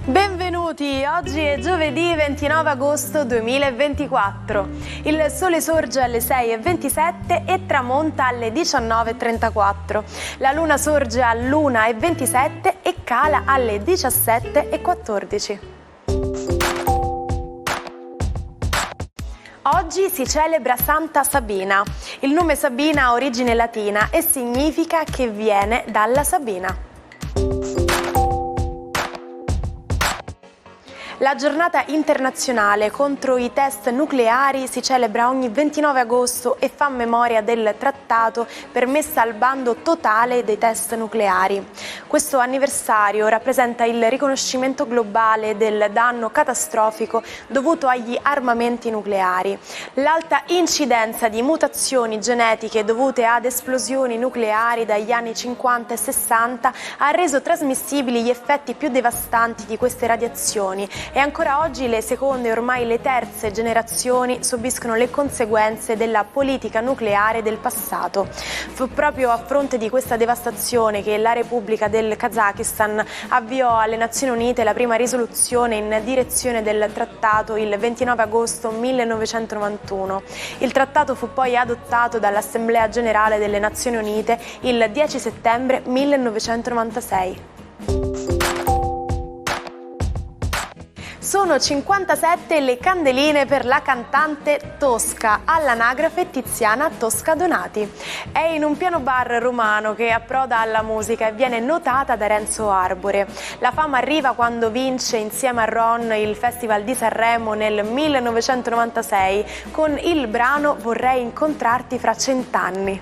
Benvenuti, oggi è giovedì 29 agosto 2024. Il sole sorge alle 6:27 e tramonta alle 19:34. La luna sorge all'1:27 e cala alle 17:14. Oggi si celebra Santa Sabina. Il nome Sabina ha origine latina e significa che viene dalla Sabina. La giornata internazionale contro i test nucleari si celebra ogni 29 agosto e fa memoria del trattato per messa al bando totale dei test nucleari. Questo anniversario rappresenta il riconoscimento globale del danno catastrofico dovuto agli armamenti nucleari. L'alta incidenza di mutazioni genetiche dovute ad esplosioni nucleari dagli anni 50 e 60 ha reso trasmissibili gli effetti più devastanti di queste radiazioni e ancora oggi le seconde e ormai le terze generazioni subiscono le conseguenze della politica nucleare del passato. Fu proprio a fronte di questa devastazione che la Repubblica del Kazakistan avviò alle Nazioni Unite la prima risoluzione in direzione del trattato il 29 agosto 1991. Il trattato fu poi adottato dall'Assemblea Generale delle Nazioni Unite il 10 settembre 1996. Sono 57 le candeline per la cantante Tosca, all'anagrafe Tiziana Tosca Donati. È in un piano bar romano che approda alla musica e viene notata da Renzo Arbore. La fama arriva quando vince insieme a Ron il Festival di Sanremo nel 1996 con il brano Vorrei incontrarti fra 100 anni.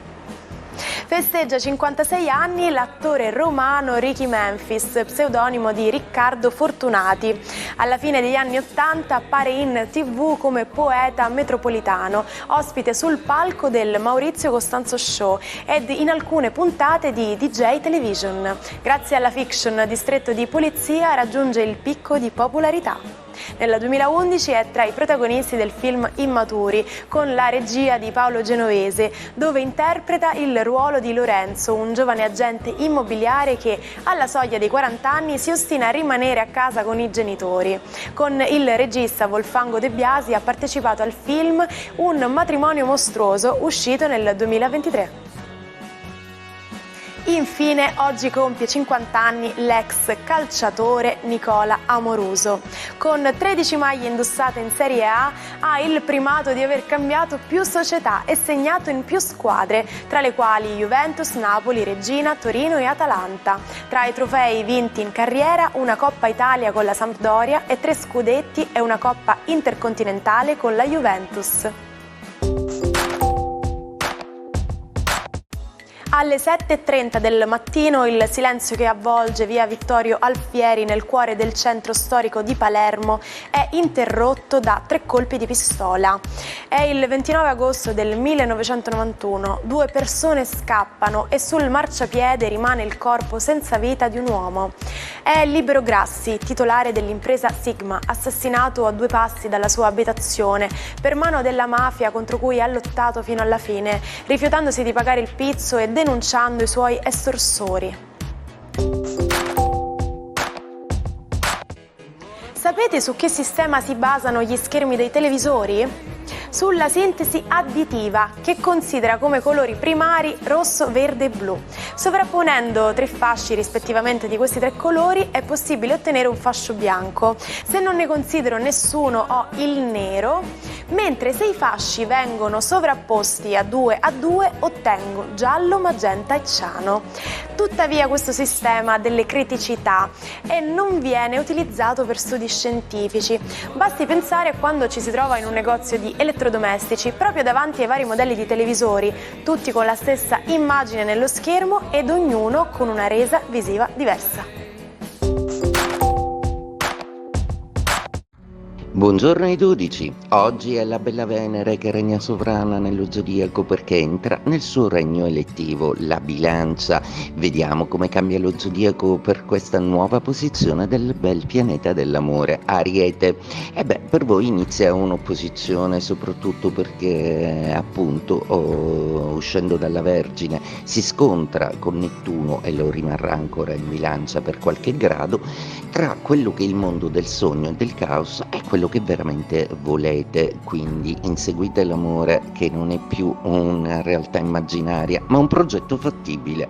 Festeggia 56 anni l'attore romano Ricky Memphis, pseudonimo di Riccardo Fortunati. Alla fine degli anni '80 appare in TV come poeta metropolitano, ospite sul palco del Maurizio Costanzo Show ed in alcune puntate di DJ Television. Grazie alla fiction Distretto di Polizia raggiunge il picco di popolarità. Nel 2011 è tra i protagonisti del film Immaturi, con la regia di Paolo Genovese, dove interpreta il ruolo di Lorenzo, un giovane agente immobiliare che alla soglia dei 40 anni si ostina a rimanere a casa con i genitori. Con il regista Volfango De Biasi ha partecipato al film Un matrimonio mostruoso, uscito nel 2023. Infine, oggi compie 50 anni l'ex calciatore Nicola Amoruso. Con 13 maglie indossate in Serie A, ha il primato di aver cambiato più società e segnato in più squadre, tra le quali Juventus, Napoli, Reggina, Torino e Atalanta. Tra i trofei vinti in carriera, una Coppa Italia con la Sampdoria e 3 scudetti e una Coppa Intercontinentale con la Juventus. Alle 7:30 del mattino il silenzio che avvolge via Vittorio Alfieri nel cuore del centro storico di Palermo è interrotto da 3 colpi di pistola. È il 29 agosto del 1991, 2 persone scappano e sul marciapiede rimane il corpo senza vita di un uomo. È Libero Grassi, titolare dell'impresa Sigma, assassinato a 2 passi dalla sua abitazione per mano della mafia contro cui ha lottato fino alla fine, rifiutandosi di pagare il pizzo e denunciando i suoi estorsori. Sapete su che sistema si basano gli schermi dei televisori? Sulla sintesi additiva, che considera come colori primari rosso, verde e blu. Sovrapponendo 3 fasci rispettivamente di questi 3 colori è possibile ottenere un fascio bianco. Se non ne considero nessuno ho il nero, mentre se i fasci vengono sovrapposti a 2 ottengo giallo, magenta e ciano. Tuttavia questo sistema ha delle criticità e non viene utilizzato per studi scientifici. Basti pensare a quando ci si trova in un negozio di elettrodomestici proprio davanti ai vari modelli di televisori, tutti con la stessa immagine nello schermo ed ognuno con una resa visiva diversa. Buongiorno ai 12. Oggi è la bella Venere che regna sovrana nello zodiaco perché entra nel suo regno elettivo, la Bilancia. Vediamo come cambia lo zodiaco per questa nuova posizione del bel pianeta dell'amore, Ariete. E beh, per voi inizia un'opposizione, soprattutto perché appunto uscendo dalla Vergine si scontra con Nettuno e lo rimarrà ancora in Bilancia per qualche grado tra quello che è il mondo del sogno e del caos e quello che veramente volete, quindi inseguite l'amore che non è più una realtà immaginaria, ma un progetto fattibile.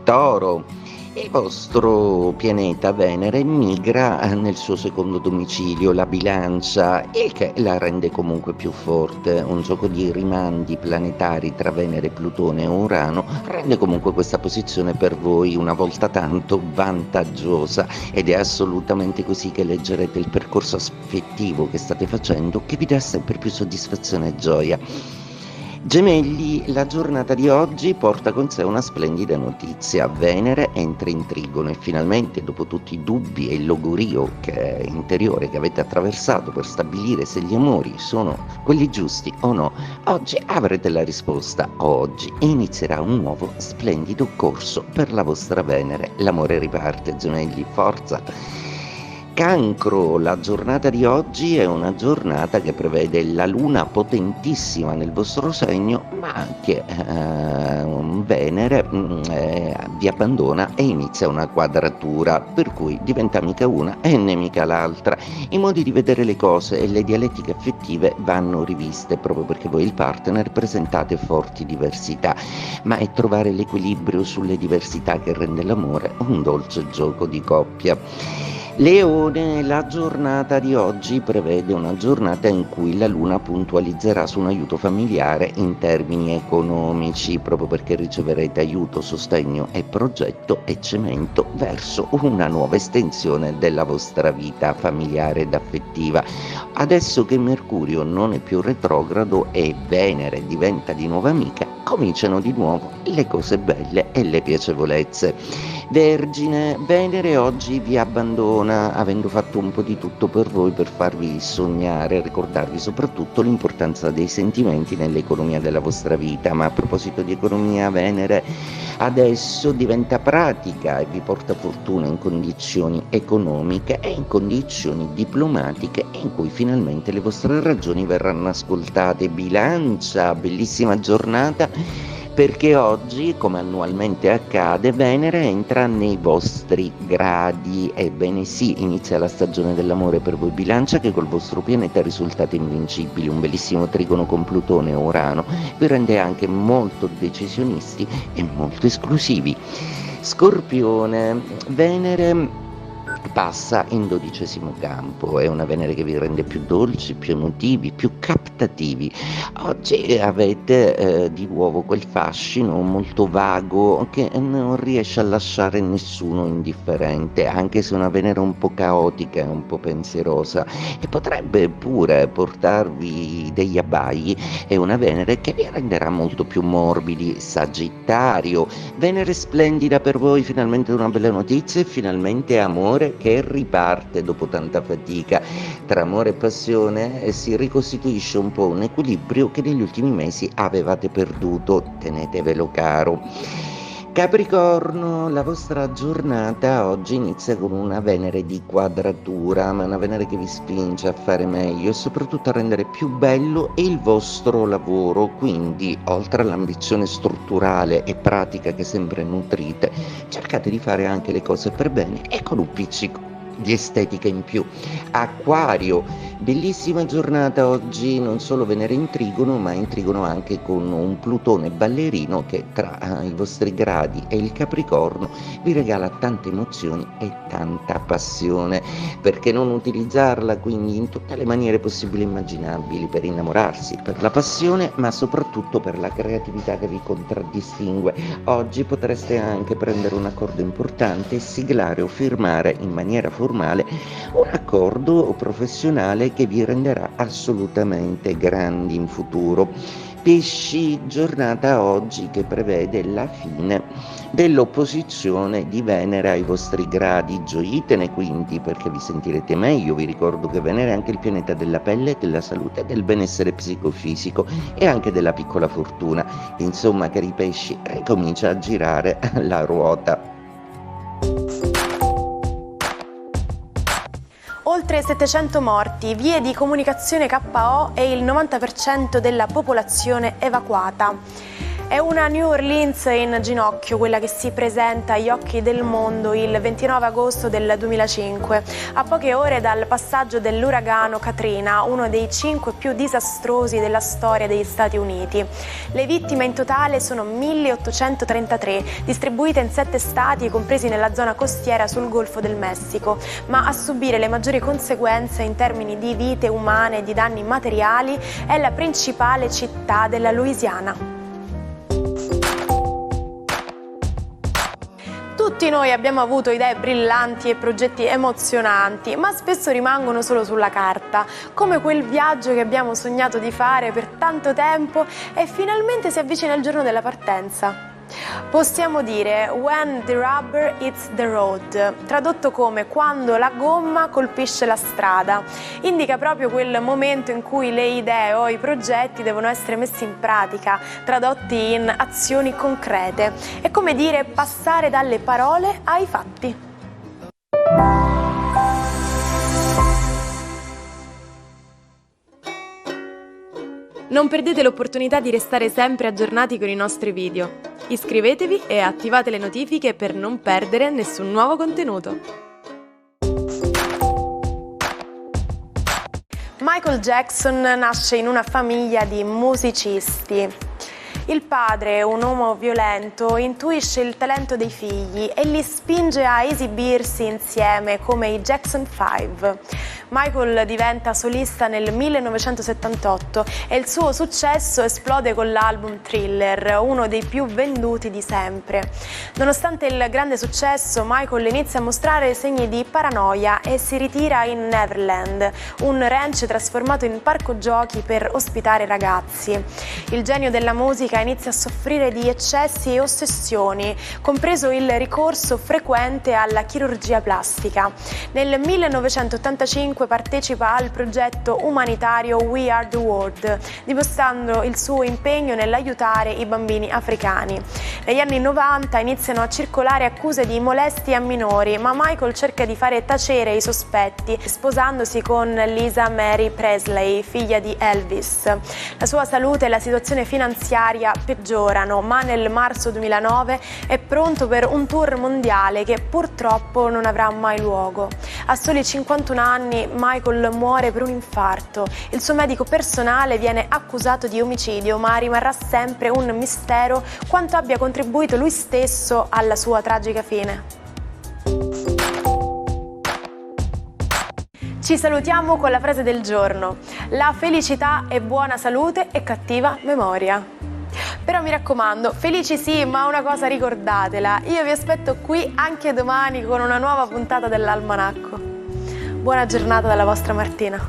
Toro, il vostro pianeta Venere migra nel suo secondo domicilio, la Bilancia, il che la rende comunque più forte. Un gioco di rimandi planetari tra Venere, Plutone e Urano rende comunque questa posizione per voi una volta tanto vantaggiosa ed è assolutamente così che leggerete il percorso affettivo che state facendo, che vi dà sempre più soddisfazione e gioia. Gemelli, la giornata di oggi porta con sé una splendida notizia. Venere entra in Trigono e finalmente, dopo tutti i dubbi e il logorio interiore che avete attraversato per stabilire se gli amori sono quelli giusti o no, oggi avrete la risposta. Oggi inizierà un nuovo splendido corso per la vostra Venere. L'amore riparte, Gemelli, forza! Cancro, la giornata di oggi è una giornata che prevede la luna potentissima nel vostro segno, ma anche Venere vi abbandona e inizia una quadratura, per cui diventa amica una e nemica l'altra. I modi di vedere le cose e le dialettiche affettive vanno riviste proprio perché voi e il partner presentate forti diversità, ma è trovare l'equilibrio sulle diversità che rende l'amore un dolce gioco di coppia. Leone, la giornata di oggi prevede una giornata in cui la Luna puntualizzerà su un aiuto familiare in termini economici, proprio perché riceverete aiuto, sostegno e progetto e cemento verso una nuova estensione della vostra vita familiare ed affettiva. Adesso che Mercurio non è più retrogrado e Venere diventa di nuovo amica, cominciano di nuovo le cose belle e le piacevolezze. Vergine, Venere oggi vi abbandona, avendo fatto un po' di tutto per voi per farvi sognare e ricordarvi soprattutto l'importanza dei sentimenti nell'economia della vostra vita. Ma a proposito di economia, Venere adesso diventa pratica e vi porta fortuna in condizioni economiche e in condizioni diplomatiche in cui finalmente le vostre ragioni verranno ascoltate. Bilancia, bellissima giornata perché oggi, come annualmente accade, Venere entra nei vostri gradi. Ebbene sì, inizia la stagione dell'amore per voi Bilancia, che col vostro pianeta risultate invincibili. Un bellissimo trigono con Plutone e Urano vi rende anche molto decisionisti e molto esclusivi. Scorpione, Venere passa in 12° campo, è una Venere che vi rende più dolci, più emotivi, più captativi. Oggi avete di nuovo quel fascino molto vago che non riesce a lasciare nessuno indifferente, anche se è una Venere un po' caotica e un po' pensierosa e potrebbe pure portarvi degli abbai. È una Venere che vi renderà molto più morbidi. Sagittario, Venere splendida per voi, finalmente una bella notizia e finalmente amore che riparte dopo tanta fatica. Tra amore e passione si ricostituisce un po' un equilibrio che negli ultimi mesi avevate perduto, tenetevelo caro. Capricorno, la vostra giornata oggi inizia con una Venere di quadratura, ma una Venere che vi spinge a fare meglio e soprattutto a rendere più bello il vostro lavoro, quindi oltre all'ambizione strutturale e pratica che sempre nutrite, cercate di fare anche le cose per bene e con un pizzico di estetica in più. Acquario, bellissima giornata oggi, non solo Venere in trigono, ma in trigono anche con un Plutone ballerino che tra i vostri gradi e il Capricorno vi regala tante emozioni e tanta passione. Perché non utilizzarla quindi in tutte le maniere possibili e immaginabili per innamorarsi, per la passione, ma soprattutto per la creatività che vi contraddistingue. Oggi potreste anche prendere un accordo importante e siglare o firmare in maniera formale un accordo professionale che vi renderà assolutamente grandi in futuro. Pesci, giornata oggi che prevede la fine dell'opposizione di Venere ai vostri gradi. Gioitene quindi, perché vi sentirete meglio. Vi ricordo che Venere è anche il pianeta della pelle, della salute, del benessere psicofisico e anche della piccola fortuna. Insomma, cari pesci, ricomincia a girare la ruota. Oltre 700 morti, vie di comunicazione KO e il 90% della popolazione evacuata. È una New Orleans in ginocchio quella che si presenta agli occhi del mondo il 29 agosto del 2005, a poche ore dal passaggio dell'uragano Katrina, uno dei 5 più disastrosi della storia degli Stati Uniti. Le vittime in totale sono 1833, distribuite in 7 stati compresi nella zona costiera sul Golfo del Messico, ma a subire le maggiori conseguenze in termini di vite umane e di danni materiali è la principale città della Louisiana. Tutti noi abbiamo avuto idee brillanti e progetti emozionanti, ma spesso rimangono solo sulla carta, come quel viaggio che abbiamo sognato di fare per tanto tempo e finalmente si avvicina il giorno della partenza. Possiamo dire when the rubber hits the road, tradotto come quando la gomma colpisce la strada. Indica proprio quel momento in cui le idee o i progetti devono essere messi in pratica, tradotti in azioni concrete. È come dire passare dalle parole ai fatti. Non perdete l'opportunità di restare sempre aggiornati con i nostri video. Iscrivetevi e attivate le notifiche per non perdere nessun nuovo contenuto. Michael Jackson nasce in una famiglia di musicisti. Il padre, un uomo violento, intuisce il talento dei figli e li spinge a esibirsi insieme come i Jackson 5. Michael diventa solista nel 1978 e il suo successo esplode con l'album Thriller, uno dei più venduti di sempre. Nonostante il grande successo, Michael inizia a mostrare segni di paranoia e si ritira in Neverland, un ranch trasformato in parco giochi per ospitare ragazzi. Il genio della musica inizia a soffrire di eccessi e ossessioni, compreso il ricorso frequente alla chirurgia plastica. Nel 1985 partecipa al progetto umanitario We Are the World, dimostrando il suo impegno nell'aiutare i bambini africani. Negli anni 90 iniziano a circolare accuse di molestie a minori, ma Michael cerca di fare tacere i sospetti, sposandosi con Lisa Mary Presley, figlia di Elvis. La sua salute e la situazione finanziaria peggiorano, ma nel marzo 2009 è pronto per un tour mondiale che purtroppo non avrà mai luogo. A soli 51 anni Michael muore per un infarto. Il suo medico personale viene accusato di omicidio, ma rimarrà sempre un mistero quanto abbia contribuito lui stesso alla sua tragica fine. Ci salutiamo con la frase del giorno: la felicità è buona salute e cattiva memoria. Però mi raccomando, felici sì, ma una cosa ricordatela, io vi aspetto qui anche domani con una nuova puntata dell'Almanacco. Buona giornata dalla vostra Martina.